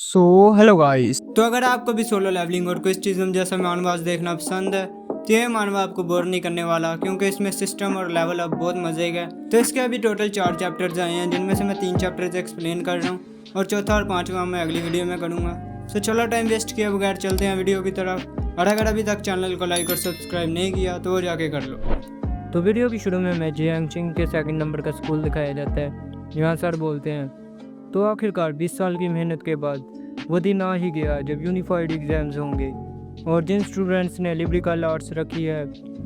So hello guys. तो अगर आपको भी सोलो लेवलिंग और क्विस्टिज्म जैसा मानवास देखना पसंद है तो ये मानवा आपको बोर नहीं करने वाला, क्योंकि इसमें सिस्टम और लेवल अप बहुत मजे का है। तो इसके अभी टोटल 4 चैप्टर्स आए हैं, जिनमें से मैं 3 चैप्टर्स एक्सप्लेन कर रहा हूँ और चौथा और पांचवा मैं अगली वीडियो में करूँगा। तो चलो टाइम वेस्ट किए बगैर चलते हैं वीडियो की तरफ। और अगर अभी तक चैनल को लाइक और सब्सक्राइब नहीं किया तो वो जाके कर लो। तो वीडियो की शुरू में मैं जियांगचिंग के सेकंड नंबर का स्कूल दिखाया जाता है। यहाँ सर बोलते हैं, तो आखिरकार 20 साल की मेहनत के बाद वो दिन आ ही गया जब यूनिफाइड एग्ज़ाम्स होंगे, और जिन स्टूडेंट्स ने लिबरिकल आर्ट्स रखी है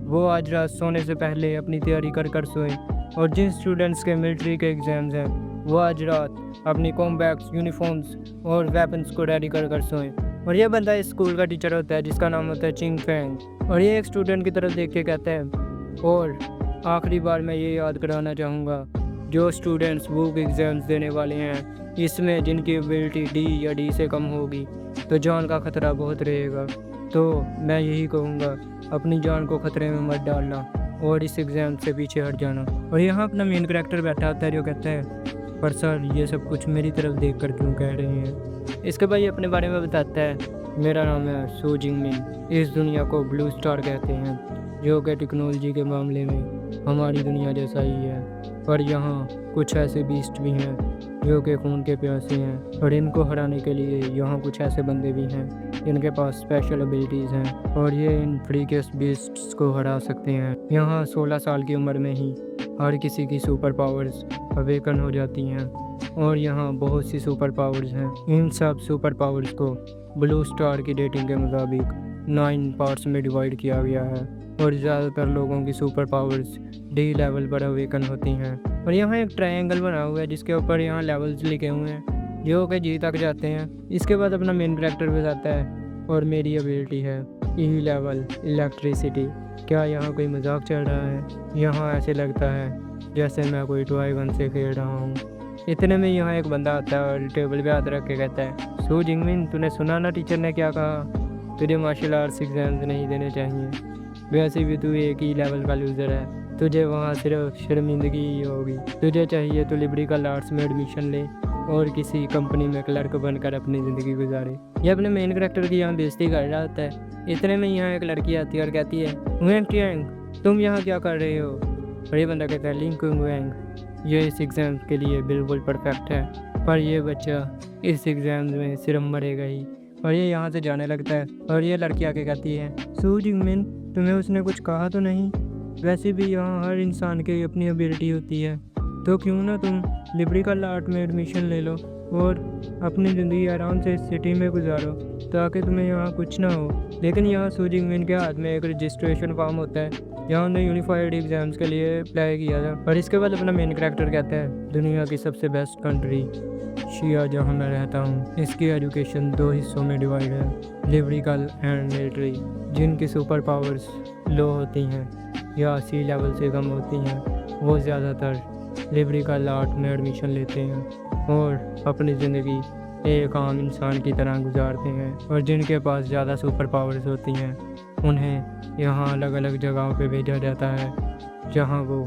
वो आज रात सोने से पहले अपनी तैयारी कर सोएं, और जिन स्टूडेंट्स के मिलिट्री के एग्ज़ाम्स हैं वो आज रात अपनी कॉम्बैट्स, यूनिफॉर्म्स और वेपन्स को रेडी कर सोएं। और यह बंदा इस स्कूल का टीचर होता है जिसका नाम होता है चिंग फैंग, और ये एक स्टूडेंट की तरफ देख के कहता है, और आखिरी बार मैं ये याद कराना चाहूँगा, जो स्टूडेंट्स बुक एग्ज़ाम्स देने वाले हैं इसमें जिनकी एबिलिटी डी या डी से कम होगी तो जान का ख़तरा बहुत रहेगा। तो मैं यही कहूँगा, अपनी जान को ख़तरे में मत डालना और इस एग्ज़ाम से पीछे हट जाना। और यहाँ अपना मेन करैक्टर बैठा होता है जो कहता है, पर सर ये सब कुछ मेरी तरफ देख कर क्यों कह रहे हैं। इसके बाद ये अपने बारे में बताता है, मेरा नाम है सू जिंगमिन, इस दुनिया को ब्लू स्टार कहते हैं, जो कि टेक्नोलॉजी के मामले में हमारी दुनिया जैसा ही है। पर यहाँ कुछ ऐसे बीस्ट भी हैं जो कि खून के प्यासे हैं, और इनको हराने के लिए यहाँ कुछ ऐसे बंदे भी हैं जिनके पास स्पेशल एबिलिटीज़ हैं, और ये इन फ्रीकेस बीस्ट्स को हरा सकते हैं। यहाँ 16 साल की उम्र में ही हर किसी की सुपर पावर्स अवेकन हो जाती हैं, और यहाँ बहुत सी सुपर पावर्स हैं। इन सब सुपर पावर्स को ब्लू स्टार की रेटिंग के मुताबिक 9 पार्ट्स में डिवाइड किया गया है, और ज़्यादातर लोगों की सुपर पावर्स डी लेवल पर अवेकन होती हैं। और यहाँ एक ट्रायंगल बना हुआ है जिसके ऊपर यहाँ लेवल्स लिखे हुए हैं जो कि जी तक जाते हैं। इसके बाद अपना मेन कैरेक्टर बताता है, और मेरी एबिलिटी है ई लेवल इलेक्ट्रिसिटी। क्या यहाँ कोई मजाक चल रहा है? यहाँ ऐसे लगता है जैसे मैं कोई टॉय गन से खेल रहा हूँ। इतने में यहाँ एक बंदा आता है और टेबल पे हाथ रख के कहता है, सू जिंगमिन, तूने सुना ना टीचर ने क्या कहा? तुझे मार्शल आर्ट्स एग्जाम्स नहीं देने चाहिए, वैसे भी तू एक ही लेवल का लूज़र है, तुझे वहाँ सिर्फ शर्मिंदगी ही होगी। तुझे चाहिए तो लिबरिकल आर्ट्स में एडमिशन ले और किसी कंपनी में क्लर्क बनकर अपनी ज़िंदगी गुजारे। ये अपने मेन करैक्टर की यहाँ बेइज्जती कर रहा होता है। इतने में यहाँ एक लड़की आती है और कहती है, वेंग टियांग, तुम यहाँ क्या कर रहे हो? और ये बंदा कहता है, लिंग वेंग, ये इस एग्ज़ाम के लिए बिल्कुल परफेक्ट है, पर यह बच्चा इस एग्ज़ाम में सिर्फ मरेगा ही। और ये यहाँ से जाने लगता है, और ये लड़की आके कहती है, सू जिंगमिन, तुम्हें उसने कुछ कहा तो नहीं? वैसे भी यहाँ हर इंसान की अपनी एबिलिटी होती है, तो क्यों ना तुम लिबरिकल आर्ट में एडमिशन ले लो और अपनी ज़िंदगी आराम से इस सिटी में गुजारो ताकि तुम्हें यहाँ कुछ ना हो। लेकिन यहाँ सू जिंगमिन के हाथ में एक रजिस्ट्रेशन फॉर्म होता है जहाँ उन्हें यूनिफाइड एग्ज़ाम्स के लिए अप्लाई किया था। और इसके बाद अपना मेन करैक्टर कहता है, दुनिया की सबसे बेस्ट कंट्री शिया जहाँ मैं रहता हूँ, इसकी एजुकेशन 2 हिस्सों में डिवाइड है, लिबरिकल एंड मिलिट्री। जिनकी सुपर पावर्स लो होती हैं या सी लेवल से कम होती हैं वो ज़्यादातर लिबरिकल आर्ट में एडमिशन लेते हैं और अपनी ज़िंदगी एक आम इंसान की तरह गुजारते हैं। और जिनके पास ज़्यादा सुपर पावर्स होती हैं उन्हें यहाँ अलग अलग जगहों पे भेजा जाता है जहाँ वो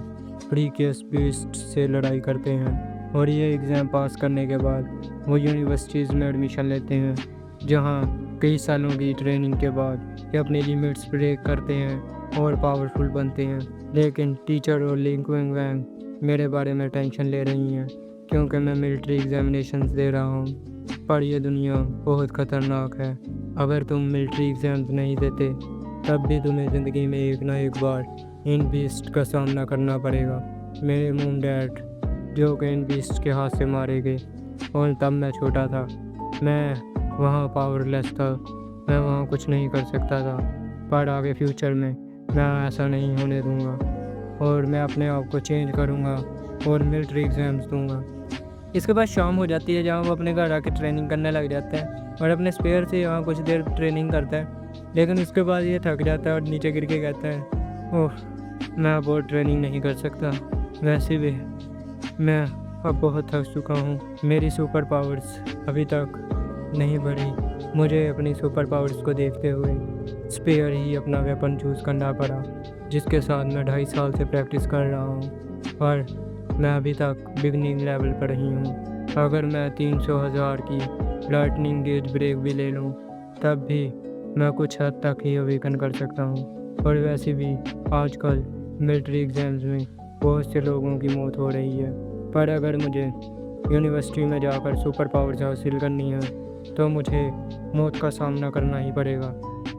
फ्रीकेस बीस्ट से लड़ाई करते हैं, और ये एग्ज़ाम पास करने के बाद वो यूनिवर्सिटीज़ में एडमिशन लेते हैं जहाँ कई सालों की ट्रेनिंग के बाद ये अपनी लिमिट्स ब्रेक करते हैं और पावरफुल बनते हैं। लेकिन टीचर और लिंग वेंग मेरे बारे में टेंशन ले रही हैं क्योंकि मैं मिलिट्री एग्जामिनेशंस दे रहा हूँ, पर यह दुनिया बहुत ख़तरनाक है। अगर तुम मिलिट्री एग्ज़ाम्स नहीं देते तब भी तुम्हें ज़िंदगी में एक ना एक बार इन बीस्ट का सामना करना पड़ेगा। मेरे मॉम डैड जो कि इन बीस्ट के हाथ से मारे गए, और तब मैं छोटा था, मैं वहाँ पावरलेस था, मैं वहाँ कुछ नहीं कर सकता था। पर आगे फ्यूचर में मैं ऐसा नहीं होने दूँगा और मैं अपने आप को चेंज करूँगा और मिलिट्री एग्ज़ाम्स दूँगा। इसके बाद शाम हो जाती है जहाँ वो अपने घर आके ट्रेनिंग करने लग जाता है और अपने स्पेयर से यहाँ कुछ देर ट्रेनिंग करता है। लेकिन उसके बाद ये थक जाता है और नीचे गिर के कहता है, ओह, मैं अब और ट्रेनिंग नहीं कर सकता, वैसे भी मैं अब बहुत थक चुका हूँ, मेरी सुपर पावर्स अभी तक नहीं बढ़ी। मुझे अपनी सुपर पावर्स को देखते हुए स्पेयर ही अपना वेपन चूज़ करना पड़ा, जिसके साथ मैं 2.5 साल से प्रैक्टिस कर रहा हूँ, और मैं अभी तक बिगनिंग लेवल पर ही हूँ। अगर मैं 300,000 की लाइटनिंग गेज ब्रेक भी ले लूँ तब भी मैं कुछ हद तक ही अवेकन कर सकता हूँ। और वैसे भी आजकल मिलिट्री एग्ज़ाम्स में बहुत से लोगों की मौत हो रही है, पर अगर मुझे यूनिवर्सिटी में जाकर सुपर पावर्स हासिल करनी है तो मुझे मौत का सामना करना ही पड़ेगा।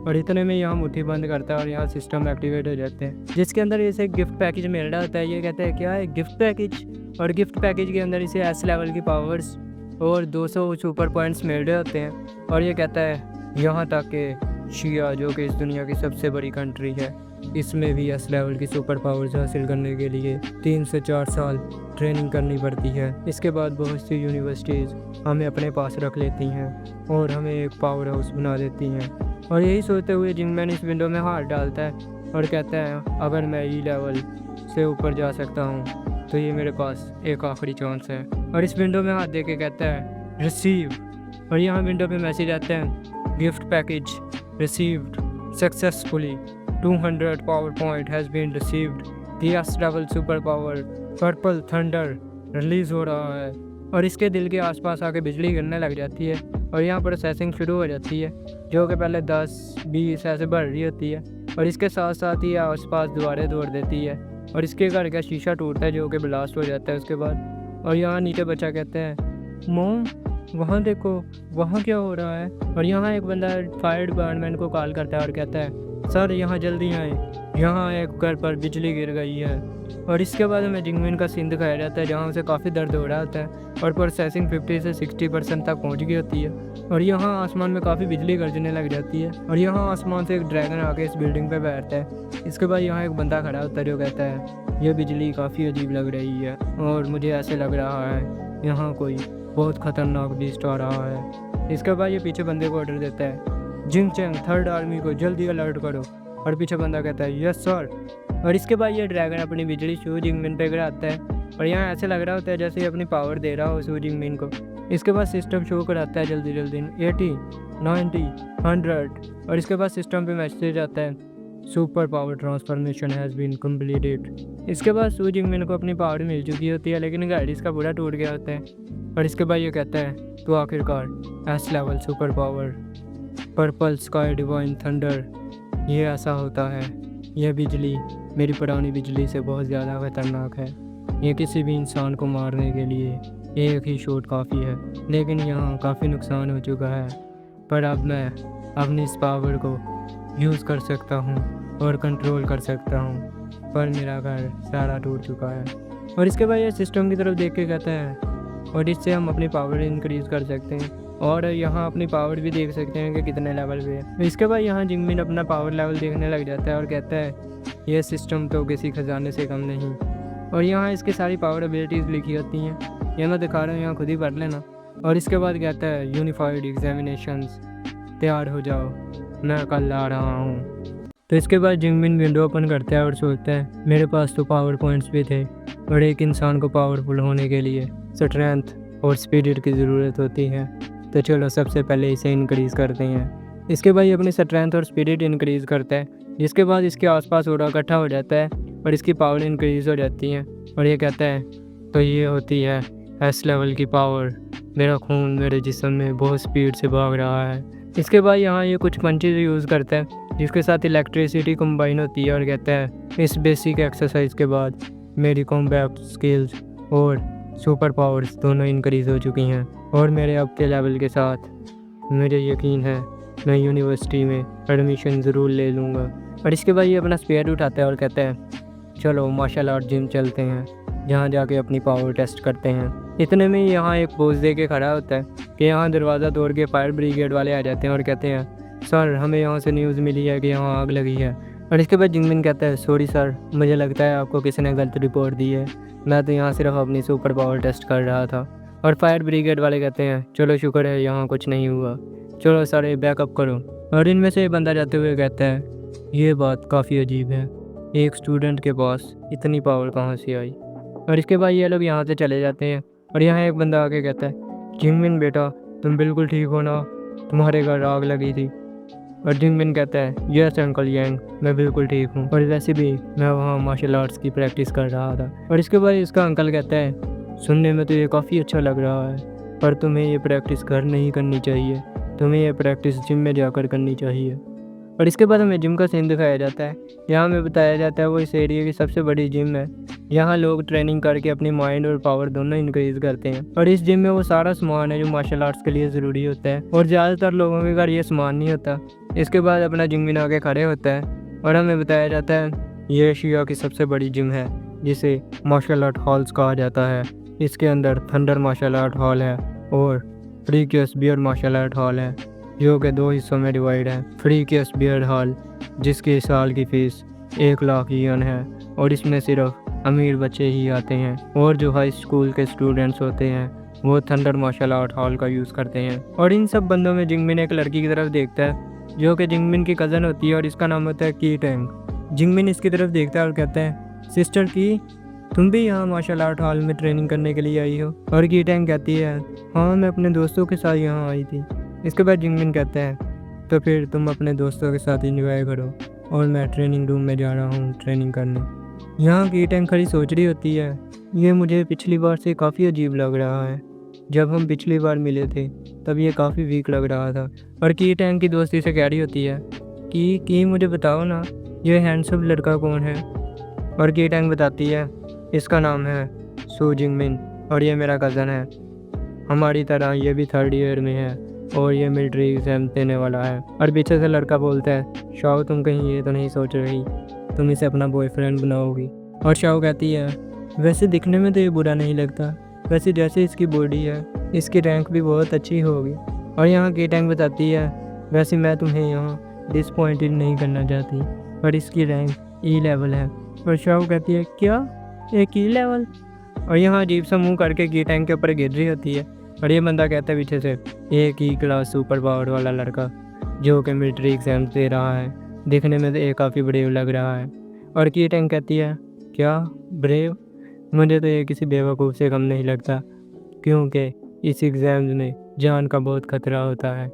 और इतने में यहाँ मुट्ठी बंद करता है और यहाँ सिस्टम एक्टिवेट हो जाते हैं, जिसके अंदर इसे गिफ्ट पैकेज मिल रहा होता है। ये कहता है क्या है गिफ्ट पैकेज, और गिफ्ट पैकेज के अंदर इसे एस लेवल की पावर्स और 200 सुपर पॉइंट्स मिल रहे होते हैं। और ये कहता है यहाँ तक कि शिया, जो कि इस दुनिया की सबसे बड़ी कंट्री है, इसमें भी एस लेवल की सुपर पावर्स हासिल करने के लिए 3 से 4 साल ट्रेनिंग करनी पड़ती है। इसके बाद बहुत सी यूनिवर्सिटीज़ हमें अपने पास रख लेती हैं और हमें एक पावर हाउस बना देती हैं। और यही सोचते हुए जिंगमैन इस विंडो में हाथ डालता है और कहता है अगर मैं ई लेवल से ऊपर जा सकता हूँ तो ये मेरे पास एक आखिरी चांस है। और इस विंडो में हाथ दे के कहता है रिसीव, और यहाँ विंडो पे मैसेज आता है gift package received successfully, 200 power point has been received, the S level super power purple thunder release हो रहा है। और इसके दिल के आसपास आके बिजली गिरने लग जाती है और यहाँ प्रोसेसिंग शुरू हो जाती है, जो कि पहले 10-20 ऐसे बढ़ रही होती है। और इसके साथ साथ ही आसपास दीवारें तोड़ देती है और इसके घर का शीशा टूटता है, जो कि ब्लास्ट हो जाता है उसके बाद। और यहाँ नीचे बच्चा कहते हैं मॉम वहाँ देखो, वहाँ क्या हो रहा है। और यहाँ एक बंदा फायर डिपार्टमेंट को कॉल करता है और कहता है सर यहाँ जल्दी आए, यहाँ एक घर पर बिजली गिर गई है। और इसके बाद हमें जिंगमिन का सीन दिखाया जाता है, जहाँ उसे काफ़ी दर्द हो रहा होता है और प्रोसेसिंग 50 से 60% तक पहुँच गई होती है। और यहाँ आसमान में काफ़ी बिजली गरजने लग जाती है और यहाँ आसमान से एक ड्रैगन आके इस बिल्डिंग पे बैठता है। इसके बाद यहाँ एक बंदा खड़ा होता है जो कहता है यह बिजली काफ़ी अजीब लग रही है और मुझे ऐसे लग रहा है यहाँ कोई बहुत ख़तरनाक बीस्ट आ रहा है। इसके बाद ये पीछे बंदे को ऑर्डर देता है जिंग चैंग 3rd आर्मी को जल्दी अलर्ट करो, और पीछे बंदा कहता है यस सर। और इसके बाद ये ड्रैगन अपनी बिजली शू जिंगमिन पे गिराता है और यहाँ ऐसे लग रहा होता है जैसे ये अपनी पावर दे रहा हो शू जिंगमिन को। इसके बाद सिस्टम शो कराता है जल्दी 80, 90, 100। और इसके बाद सिस्टम पे मैसेज आता है super power transformation has been completed. इसके बाद शू जिंगमिन को अपनी पावर मिल चुकी होती है, लेकिन गाड़ी इसका पूरा टूट गया होता है। और इसके बाद ये कहता है तो आखिरकार S level super power purple sky divine thunder, ये ऐसा होता है। यह बिजली मेरी पुरानी बिजली से बहुत ज़्यादा खतरनाक है। ये किसी भी इंसान को मारने के लिए एक ही शॉट काफ़ी है, लेकिन यहाँ काफ़ी नुकसान हो चुका है। पर अब मैं अपनी इस पावर को यूज़ कर सकता हूँ और कंट्रोल कर सकता हूँ, पर मेरा घर सारा टूट चुका है। और इसके बाद ये सिस्टम की तरफ देख के कहता है और इससे हम अपनी पावर इंक्रीज़ कर सकते हैं और यहाँ अपनी पावर भी देख सकते हैं कि कितने लेवल पे है। इसके बाद यहाँ जिंगमिन अपना पावर लेवल देखने लग जाता है और कहता है यह सिस्टम तो किसी खजाने से कम नहीं। और यहाँ इसकी सारी पावर एबिलिटीज़ लिखी होती हैं, ये मैं दिखा रहा हूँ, यहाँ खुद ही पढ़ लेना। और इसके बाद कहता है यूनिफाइड एग्जामिनेशंस, तैयार हो जाओ, मैं कल आ रहा हूँ। तो इसके बाद जिंगमिन विंडो ओपन करता है और सोचता है मेरे पास तो पावर पॉइंट्स भी थे, और एक इंसान को पावरफुल होने के लिए स्ट्रेंथ और स्पिरिट की ज़रूरत होती है, तो चलो सबसे पहले इसे इंक्रीज़ करते हैं। इसके बाद ये अपनी स्ट्रेंथ और स्पिरिट इंक्रीज़ करता है, जिसके बाद इसके आसपास ओरा इकट्ठा हो जाता है और इसकी पावर इंक्रीज़ हो जाती है। और ये कहता है तो ये होती है एस लेवल की पावर, मेरा खून मेरे जिस्म में बहुत स्पीड से भाग रहा है। इसके बाद यहाँ ये कुछ पंचेज यूज़ करता है जिसके साथ इलेक्ट्रिसिटी कंबाइन होती है और कहता है इस बेसिक एक्सरसाइज के बाद मेरी कॉम्बैट स्किल्स और सुपर पावर्स दोनों इंक्रीज़ हो चुकी हैं, और मेरे अब के लेवल के साथ मुझे यकीन है मैं यूनिवर्सिटी में एडमिशन ज़रूर ले लूँगा। और इसके बाद ये अपना स्पेयर उठाता है और कहता है चलो मार्शल आर्ट जिम चलते हैं, जहाँ जाके अपनी पावर टेस्ट करते हैं। इतने में यहाँ एक पोज दे के खड़ा होता है कि यहाँ दरवाज़ा तोड़ के फायर ब्रिगेड वाले आ जाते हैं और कहते हैं सर हमें यहाँ से न्यूज़ मिली है कि यहाँ आग लगी है। और इसके बाद जिंगमिन कहता है सॉरी सर, मुझे लगता है आपको किसी ने गलत रिपोर्ट दी है, मैं तो यहाँ सिर्फ अपनी सुपर पावर टेस्ट कर रहा था। और फायर ब्रिगेड वाले कहते हैं चलो शुक्र है यहाँ कुछ नहीं हुआ, चलो सारे बैकअप करो। और इनमें से एक बंदा जाते हुए कहता है ये बात काफ़ी अजीब है, एक स्टूडेंट के पास इतनी पावर कहाँ से आई। और इसके बाद ये लोग यहाँ से चले जाते हैं और यहाँ एक बंदा आके कहता है जिंगमिन बेटा तुम बिल्कुल ठीक हो ना, तुम्हारे घर आग लगी थी। और जिंगमिन कहता है यस अंकल यांग, मैं बिल्कुल ठीक हूँ, और वैसे भी मैं वहाँ मार्शल आर्ट्स की प्रैक्टिस कर रहा था। और इसके बाद इसका अंकल कहता है सुनने में तो ये काफ़ी अच्छा लग रहा है, पर तुम्हें ये प्रैक्टिस घर नहीं करनी चाहिए, तुम्हें ये प्रैक्टिस जिम में जाकर करनी चाहिए। और इसके बाद हमें जिम का सीन दिखाया जाता है। यहाँ हमें बताया जाता है वो इस एरिया की सबसे बड़ी जिम है। यहाँ लोग ट्रेनिंग करके अपनी माइंड और पावर दोनों इंक्रीज करते हैं। और इस जिम में वो सारा सामान है जो मार्शल आर्ट्स के लिए ज़रूरी होता है, और ज़्यादातर लोगों के घर ये सामान नहीं होता। इसके बाद अपना जिम आके खड़े होता है और हमें बताया जाता है ये एशिया की सबसे बड़ी जिम है, जिसे मार्शल आर्ट हॉल्स कहा जाता है। इसके अंदर थंडर मार्शल आर्ट हॉल है और फ्रीकियस बियर मार्शल आर्ट हॉल है, जो कि 2 हिस्सों में डिवाइड है। फ्रीकियस बियर हॉल जिसकी साल की फ़ीस 1 लाख येन है, और इसमें सिर्फ अमीर बच्चे ही आते हैं, और जो हाई स्कूल के स्टूडेंट्स होते हैं वो थंडर मार्शल आर्ट हॉल का यूज़ करते हैं। और इन सब बंदों में जिंगमिन एक लड़की की तरफ देखता है जो कि जिंगमिन की कज़न होती है, और इसका नाम होता है की टैंग। जिंगमिन इसकी तरफ देखता है और कहता है सिस्टर की, तुम भी यहाँ मार्शल आर्ट हॉल में ट्रेनिंग करने के लिए आई हो? और की टैंग कहती है हाँ, मैं अपने दोस्तों के साथ यहाँ आई थी। इसके बाद जिंगमिन कहता है तो फिर तुम अपने दोस्तों के साथ इंजॉय करो, और मैं ट्रेनिंग रूम में जा रहा हूँ ट्रेनिंग करने। यहाँ की टैंग खड़ी सोच रही होती है ये मुझे पिछली बार से काफ़ी अजीब लग रहा है। जब हम पिछली बार मिले थे तब ये काफ़ी वीक लग रहा था। और की टैंग की दोस्ती से कह रही होती है कि मुझे बताओ ना, ये हैंडसम लड़का कौन है? और की टैंग बताती है इसका नाम है सू जिंगमिन, और ये मेरा कज़न है। हमारी तरह ये भी 3rd ईयर में है, और ये मिलिट्री एग्ज़ाम देने वाला है। और पीछे से लड़का बोलता है शाओ, तुम कहीं ये तो नहीं सोच रही तुम इसे अपना बॉयफ्रेंड बनाओगी? और शाओ कहती है वैसे दिखने में तो ये बुरा नहीं लगता, वैसे जैसे इसकी बॉडी है इसकी रैंक भी बहुत अच्छी होगी। और यहाँ की टैंग बताती है वैसे मैं तुम्हें यहाँ डिसपॉइंटेड नहीं करना चाहती, पर इसकी रैंक E लेवल है। और शाओ कहती है क्या, एक E लेवल? और यहाँ अजीब सा मुँह करके की टैंग के ऊपर गिर रही होती है, और ये बंदा कहता है पीछे से एक ही क्लास सुपर पावर वाला लड़का जो कि मिलिट्री एग्ज़ाम दे रहा है, दिखने में तो ये काफ़ी ब्रेव लग रहा है। और की टैंग कहती है क्या ब्रेव? मुझे तो ये किसी बेवकूफ़ से कम नहीं लगता, क्योंकि इस एग्ज़ाम में जान का बहुत खतरा होता है।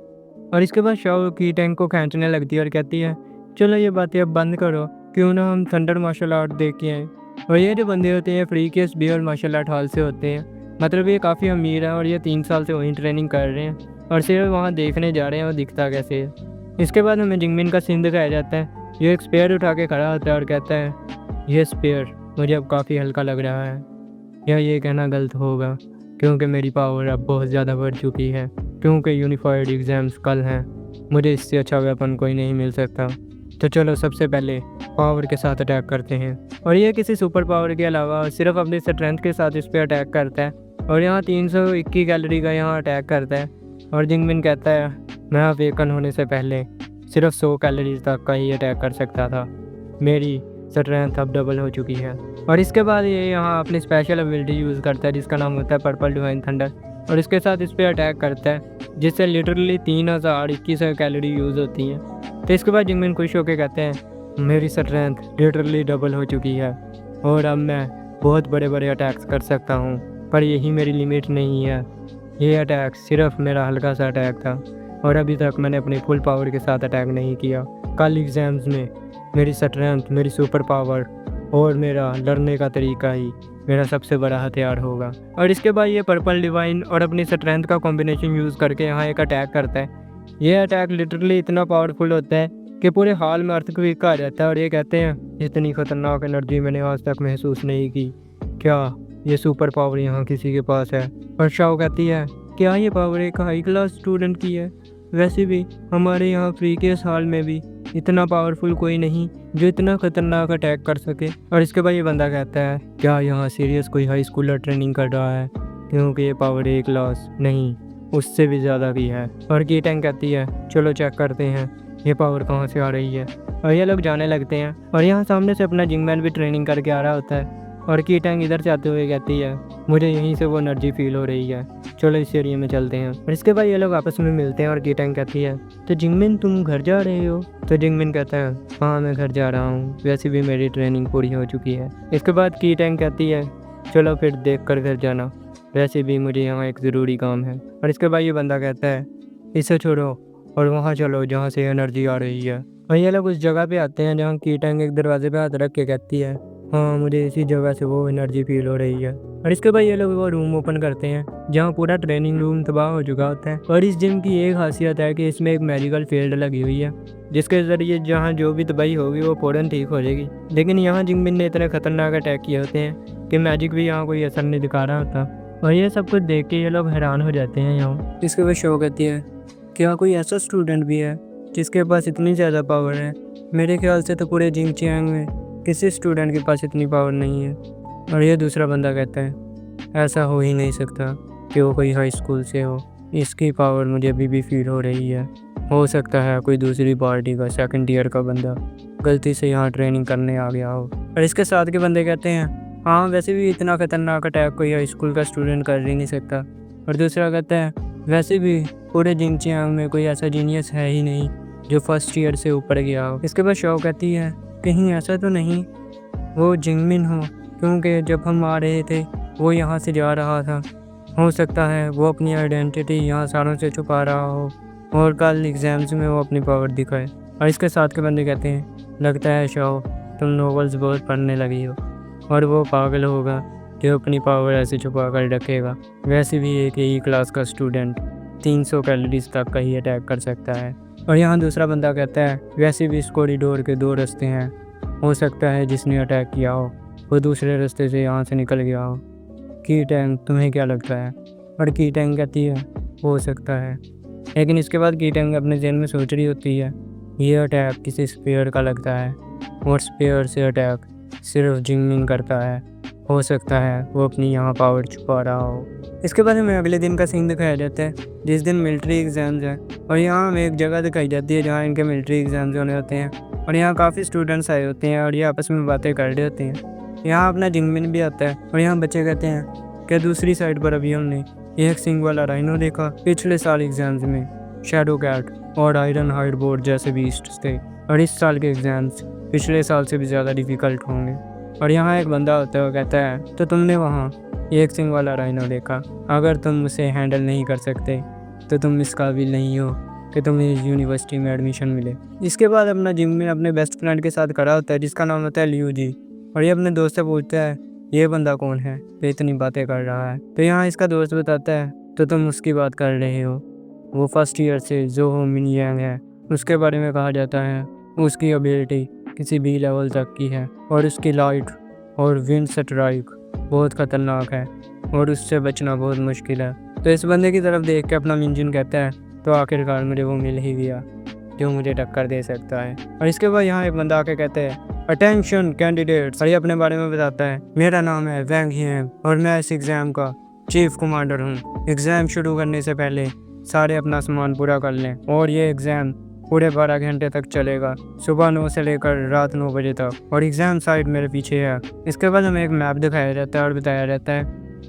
और इसके बाद शाओ की टैंग को खींचने लगती है और कहती है चलो ये बातें अब बंद करो, क्यों ना हम थंडर मार्शल आर्ट देख के आएँ। और ये जो बंदे होते हैं फ्रीकियस बियर मार्शल आर्ट हॉल से होते हैं, मतलब ये काफ़ी अमीर है और ये 3 साल से वहीं ट्रेनिंग कर रहे हैं, और सिर्फ वहाँ देखने जा रहे हैं वो दिखता कैसे है। इसके बाद हमें जिंगमिन का सीन दिखाया जाता है। ये एक स्पेयर उठा के खड़ा होता है और कहता है ये स्पेयर मुझे अब काफ़ी हल्का लग रहा है, या ये कहना गलत होगा क्योंकि मेरी पावर अब बहुत ज़्यादा बढ़ चुकी है, क्योंकि यूनिफाइड एग्ज़ाम्स कल हैं, मुझे इससे अच्छा वेपन कोई नहीं मिल सकता। तो चलो सबसे पहले पावर के साथ अटैक करते हैं। और ये किसी सुपर पावर के अलावा सिर्फ अपनी स्ट्रेंथ के साथ इस पर अटैक करता है, और यहाँ 321 कैलोरी का यहाँ अटैक करता है। और जिंगमिन कहता है मैं अवेकन होने से पहले सिर्फ 100 कैलोरीज तक का ही अटैक कर सकता था, मेरी स्ट्रेंथ अब डबल हो चुकी है। और इसके बाद ये यहाँ अपनी स्पेशल एबिलिटी यूज़ करता है जिसका नाम होता है पर्पल डिवाइन थंडर, और इसके साथ इस पर अटैक करता है जिससे लिटरली 3021 कैलोरी यूज़ होती हैं। तो इसके बाद जिंगमिन खुश होकर कहते हैं मेरी स्ट्रेंथ लिटरली डबल हो चुकी है, और अब मैं बहुत बड़े बड़े अटैक्स कर सकता हूँ, पर यही मेरी लिमिट नहीं है। ये अटैक सिर्फ मेरा हल्का सा अटैक था, और अभी तक मैंने अपनी फुल पावर के साथ अटैक नहीं किया। कल एग्ज़ाम्स में मेरी स्ट्रेंथ, मेरी सुपर पावर और मेरा लड़ने का तरीका ही मेरा सबसे बड़ा हथियार होगा। और इसके बाद ये पर्पल डिवाइन और अपनी स्ट्रेंथ का कॉम्बिनेशन यूज़ करके यहाँ एक अटैक करता है। ये अटैक लिटरली इतना पावरफुल होता है कि पूरे हाल में अर्थक्वेक आ जाता है, और ये कहते हैं इतनी ख़तरनाक एनर्जी मैंने आज तक महसूस नहीं की, क्या ये सुपर पावर यहाँ किसी के पास है? और शाओ कहती है क्या ये पावर एक हाई क्लास स्टूडेंट की है? वैसे भी हमारे यहाँ फ्रीकियस हॉल में भी इतना पावरफुल कोई नहीं जो इतना ख़तरनाक अटैक कर सके। और इसके बाद ये बंदा कहता है क्या यहाँ सीरियस कोई हाई स्कूलर ट्रेनिंग कर रहा है, क्योंकि ये पावर 1 क्लास नहीं उससे भी ज़्यादा की है। और की टैंग कहती है चलो चेक करते हैं ये पावर कहाँ से आ रही है। और ये लोग जाने लगते हैं, और यहाँ सामने से अपना जिंगमैन भी ट्रेनिंग करके आ रहा होता है। और की टैंग इधर से आते हुए कहती है मुझे यहीं से वो एनर्जी फील हो रही है, चलो इस एरिया में चलते हैं। और इसके बाद ये लोग आपस में मिलते हैं, और की टैंग कहती है तो जिंगमिन तुम घर जा रहे हो? तो जिंगमिन कहता है हाँ मैं घर जा रहा हूँ, वैसे भी मेरी ट्रेनिंग पूरी हो चुकी है। इसके बाद की टैंग कहती है चलो फिर देख कर घर जाना, वैसे भी मुझे यहाँ एक ज़रूरी काम है। और इसके बाद ये बंदा कहता है इसे छोड़ो और वहाँ चलो जहाँ से एनर्जी आ रही है। और ये लोग उस जगह पे आते हैं जहाँ की टैंग एक दरवाजे पे हाथ रख के कहती है हाँ मुझे इसी जगह से वो एनर्जी फील हो रही है। और इसके बाद ये लोग वो रूम ओपन करते हैं जहाँ पूरा ट्रेनिंग रूम तबाह हो चुका होता है। और इस जिम की एक खासियत है कि इसमें एक मेडिकल फील्ड लगी हुई है जिसके ज़रिए जहाँ जो भी तबाही होगी वो फ़ौरन ठीक हो जाएगी। लेकिन यहाँ जिंगमिन ने इतने खतरनाक अटैक किए होते हैं कि मैजिक भी यहाँ कोई असर नहीं दिखा रहा होता। और ये सब कुछ देख के ये लोग हैरान हो जाते हैं यहाँ। इसके बाद शो कहती है क्या कोई ऐसा स्टूडेंट भी है जिसके पास इतनी ज़्यादा पावर है। मेरे ख्याल से तो पूरे जिंगचियांग में किसी स्टूडेंट के पास इतनी पावर नहीं है। और ये दूसरा बंदा कहता है ऐसा हो ही नहीं सकता कि वो कोई हाई स्कूल से हो, इसकी पावर मुझे अभी भी फील हो रही है। हो सकता है कोई दूसरी पार्टी का सेकंड ईयर का बंदा गलती से यहाँ ट्रेनिंग करने आ गया हो। और इसके साथ के बंदे कहते हैं हाँ वैसे भी इतना खतरनाक अटैक कोई हाई स्कूल का स्टूडेंट कर ही नहीं सकता। और दूसरा कहता है वैसे भी पूरे जिंगचियांग में कोई ऐसा जीनियस है ही नहीं जो फर्स्ट ईयर से ऊपर गया हो। इसके बाद शो कहती है कहीं ऐसा तो नहीं वो जिंगमिन हो, क्योंकि जब हम आ रहे थे वो यहाँ से जा रहा था। हो सकता है वो अपनी आइडेंटिटी यहाँ सारों से छुपा रहा हो और कल एग्ज़ाम्स में वो अपनी पावर दिखाए। और इसके साथ के बंदे कहते हैं लगता है शो तुम नॉवेल्स बहुत पढ़ने लगी हो और वो पागल होगा जो अपनी पावर ऐसे छुपा कर रखेगा। वैसे भी एक ही क्लास का स्टूडेंट 300 कैलोरीज तक का ही अटैक कर सकता है। और यहाँ दूसरा बंदा कहता है वैसे भी इस कॉरिडोर के 2 रास्ते हैं, हो सकता है जिसने अटैक किया हो वो दूसरे रास्ते से यहाँ से निकल गया हो। की टैंग तुम्हें क्या लगता है? और की टैंग कहती है हो सकता है। लेकिन इसके बाद की टैंग अपने जहन में सोच रही होती है ये अटैक किसी स्पेयर का लगता है और स्पेयर से अटैक सिर्फ जिंगमिन करता है। हो सकता है वो अपनी यहाँ पावर छुपा रहा हो। इसके बाद हमें अगले दिन का सीन दिखाया जाता है जिस दिन मिलिट्री एग्ज़ाम्स हैं। और यहाँ हमें एक जगह दिखाई जाती है जहाँ इनके मिलिट्री एग्ज़ाम्स होने होते हैं। और यहाँ काफ़ी स्टूडेंट्स आए होते हैं और ये आपस में बातें कर रहे होते हैं। यहाँ अपना जिंगमिन भी आता है और यहाँ बच्चे कहते हैं कि दूसरी साइड पर अभी हमने एक सिंग वाला राइनो देखा। पिछले साल एग्ज़ाम्स में शैडो कैट और आयरन हाइड बोर्ड जैसे बीस्ट थे और इस साल के एग्ज़ाम्स पिछले साल से भी ज़्यादा डिफ़िकल्ट होंगे। और यहाँ एक बंदा होता है वो कहता है तो तुमने वहाँ एक सिंग वाला राइनो देखा, अगर तुम उसे हैंडल नहीं कर सकते तो तुम इस काबिल नहीं हो कि तुम्हें यूनिवर्सिटी में एडमिशन मिले। इसके बाद अपना जिंगमिन अपने बेस्ट फ्रेंड के साथ खड़ा होता है जिसका नाम होता है लियू जी। और ये अपने दोस्त से पूछता है ये बंदा कौन है तो इतनी बातें कर रहा है। तो यहाँ इसका दोस्त बताता है तो तुम उसकी बात कर रहे हो, वो फर्स्ट ईयर से जो हो मिन यांग है, उसके बारे में कहा जाता है उसकी एबिलिटी किसी भी लेवल तक की है और उसकी लाइट और विंड स्ट्राइक बहुत ख़तरनाक है और उससे बचना बहुत मुश्किल है। तो इस बंदे की तरफ देख के अपना मिंजुन कहता है तो आखिरकार मुझे वो मिल ही गया जो मुझे टक्कर दे सकता है। और इसके बाद यहाँ एक बंदा आके कहते हैं अटेंशन कैंडिडेट्स। और ये अपने बारे में बताता है मेरा नाम है वैंग हिएन और मैं इस एग्ज़ाम का चीफ कमांडर हूँ। एग्ज़ाम शुरू करने से पहले सारे अपना सामान पूरा कर लें और ये एग्ज़ाम पूरे 12 घंटे तक चलेगा, सुबह 9 से लेकर रात 9 बजे तक। और एग्ज़ाम साइट मेरे पीछे है। इसके बाद हमें एक मैप दिखाया जाता है और बताया जाता है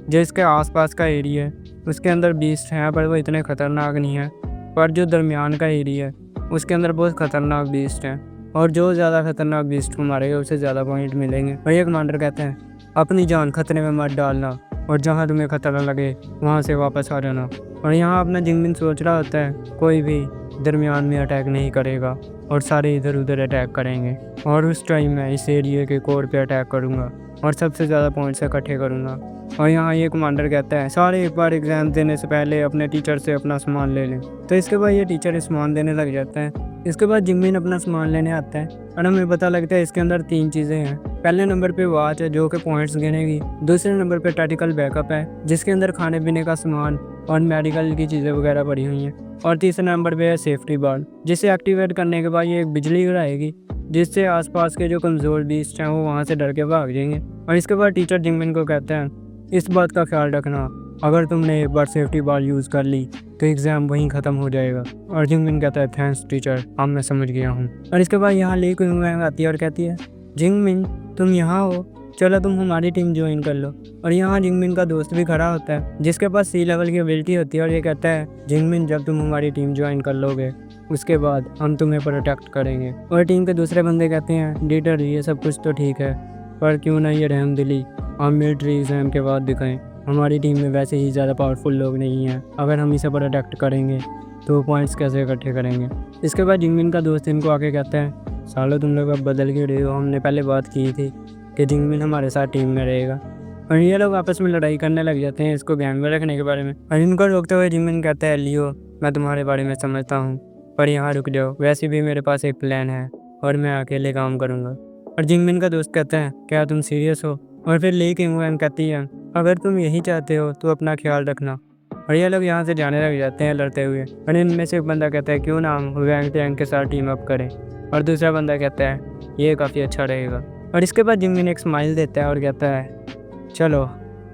जो इसके आसपास का एरिया है उसके अंदर बीस्ट हैं पर वो इतने ख़तरनाक नहीं है, पर जो दरमियान का एरिया है उसके अंदर बहुत ख़तरनाक बीस्ट हैं और जो ज़्यादा ख़तरनाक बीस्ट को मारेगा उससे ज़्यादा पॉइंट मिलेंगे। और ये कमांडर कहते हैं अपनी जान खतरे में मत डालना और जहाँ तुम्हें खतरा लगे वहाँ से वापस आ जाना। और यहाँ अपना जिंगमिन सोच रहा होता है कोई भी दरमियान में अटैक नहीं करेगा और सारे इधर उधर अटैक करेंगे और उस टाइम मैं इस एरिया के कोर पे अटैक करूँगा और सबसे ज़्यादा पॉइंट्स इकट्ठे करूँगा। और यहाँ ये कमांडर कहता है सारे एक बार एग्ज़ाम देने से पहले अपने टीचर से अपना सामान ले लें। तो इसके बाद ये टीचर सामान देने लग जाता है। इसके बाद जिंगमिन अपना सामान लेने आता है और हमें पता लगता है इसके अंदर 3 चीज़ें हैं। पहले नंबर पे वॉच है जो कि पॉइंट्स गिनेगी। दूसरे नंबर पे टैक्टिकल बैकअप है जिसके अंदर खाने पीने का सामान और मेडिकल की चीज़ें वगैरह पड़ी हुई हैं। और तीसरे नंबर पे है सेफ्टी बॉल जिसे एक्टिवेट करने के बाद ये एक बिजली गिराएगी जिससे आसपास के जो कमज़ोर बीस्ट हैं वो वहाँ से डर के भाग जाएंगे। और इसके बाद टीचर जिंगमिन को कहते हैं इस बात का ख्याल रखना अगर तुमने एक बार सेफ्टी बॉल यूज़ कर ली तो एग्ज़ाम वहीं ख़त्म हो जाएगा। और जिंगमिन कहता है थैंक्स टीचर, अब मैं समझ गया हूँ। और इसके बाद यहाँ ली कुंग आती है और कहती है जिंगमिन तुम यहाँ हो, चलो तुम हमारी टीम ज्वाइन कर लो। और यहाँ जिंगमिन का दोस्त भी खड़ा होता है जिसके पास सी लेवल की एबिलिटी होती है और ये कहता है जिंगमिन जब तुम हमारी टीम ज्वाइन कर लोगे उसके बाद हम तुम्हें प्रोटेक्ट करेंगे। और टीम के दूसरे बंदे कहते हैं लीडर ये सब कुछ तो ठीक है पर क्यों ना ये रहमदिली हम मिलिट्री एग्ज़ाम के बाद दिखाएं। हमारी टीम में वैसे ही ज़्यादा पावरफुल लोग नहीं हैं, अगर हम इसे प्रोटेक्ट करेंगे तो पॉइंट्स कैसे इकट्ठे करेंगे। इसके बाद जिंगमिन का दोस्त इनको आके कहता है सालो तुम लोग अब बदल के रहे हो, हमने पहले बात की थी कि जिंगमिन हमारे साथ टीम में रहेगा। और ये लोग आपस में लड़ाई करने लग जाते हैं इसको ध्यान में रखने के बारे में। और इनको रोकते हुए जिंगमिन कहता है, लियो मैं तुम्हारे बारे में समझता हूँ, पर यहाँ रुक जाओ, वैसे भी मेरे पास एक प्लान है और मैं अकेले काम करूँगा। और जिंगमिन का दोस्त कहता है, क्या तुम सीरियस हो? और फिर ली किंगवैन कहती है, अगर तुम यही चाहते हो तो अपना ख्याल रखना। और ये लोग यहाँ से जाने लग जाते हैं लड़ते हुए। और इनमें से एक बंदा कहता है, क्यों ना हम वैंग टैंग के साथ टीम अप करें। और दूसरा बंदा कहता है, ये काफ़ी अच्छा रहेगा। और इसके बाद जिंगमिन एक स्माइल देता है और कहता है, चलो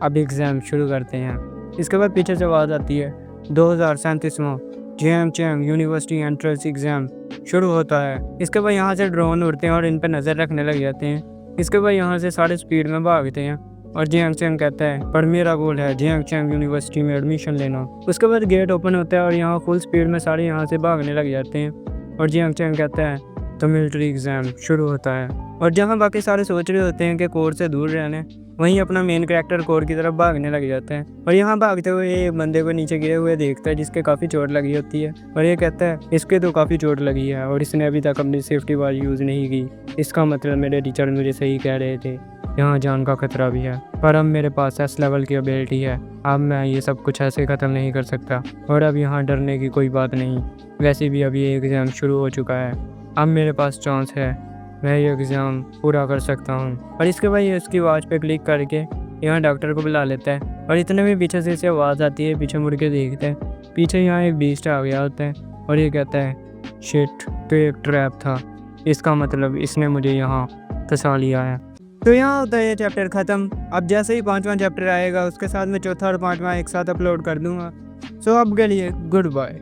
अब एग्ज़ाम शुरू करते हैं। इसके बाद पीछे से आवाज़ आती है, 2037वां JM Chang university entrance exam शुरू होता है। इसके बाद यहाँ से ड्रोन उड़ते हैं और इन पर नज़र रखने लग जाते हैं। इसके बाद यहाँ से सारे स्पीड में भागते हैं। और जियांग चैंग कहता है, पर मेरा गोल है जियांग चैंग यूनिवर्सिटी में एडमिशन लेना। उसके बाद गेट ओपन होता है और यहाँ फुल स्पीड में सारे यहाँ से भागने लग जाते हैं। और जियांग चैंग कहता है, तो मिलिट्री एग्ज़ाम शुरू होता है। और जहाँ बाकी सारे सोच रहे होते हैं कि कोर से दूर रहने, वहीं अपना मेन कैरेक्टर कोर की तरफ भागने लग जाता है। और यहाँ भागते हुए एक बंदे को नीचे गिरे हुए देखता है जिसके काफ़ी चोट लगी होती है। और ये कहता है, इसके तो काफ़ी चोट लगी है और इसने अभी तक अपनी सेफ्टी वाल यूज़ नहीं की। इसका मतलब मेरे टीचर मुझे सही कह रहे थे, यहाँ जान का खतरा भी है, पर अब मेरे पास एस लेवल की एबिलिटी है। अब मैं ये सब कुछ ऐसे ख़त्म नहीं कर सकता और अब यहाँ डरने की कोई बात नहीं। वैसे भी अभी एग्ज़ाम शुरू हो चुका है, अब मेरे पास चांस है, मैं ये एग्ज़ाम पूरा कर सकता हूँ। और इसके बाद ये उसकी वॉच पे क्लिक करके यहाँ डॉक्टर को बुला लेता है। और इतने में पीछे से इसे आवाज़ आती है, पीछे मुड़ के देखते हैं, पीछे यहाँ एक बीस्ट आ गया होता है। और ये कहता है, शिट, तो एक ट्रैप था, इसका मतलब इसने मुझे यहाँ फंसा लिया है। तो यहाँ होता है ये चैप्टर ख़त्म। अब जैसे ही 5वां चैप्टर आएगा उसके साथ मैं चौथा और 5वां एक साथ अपलोड कर दूँगा। सो अब के लिए गुड बाय।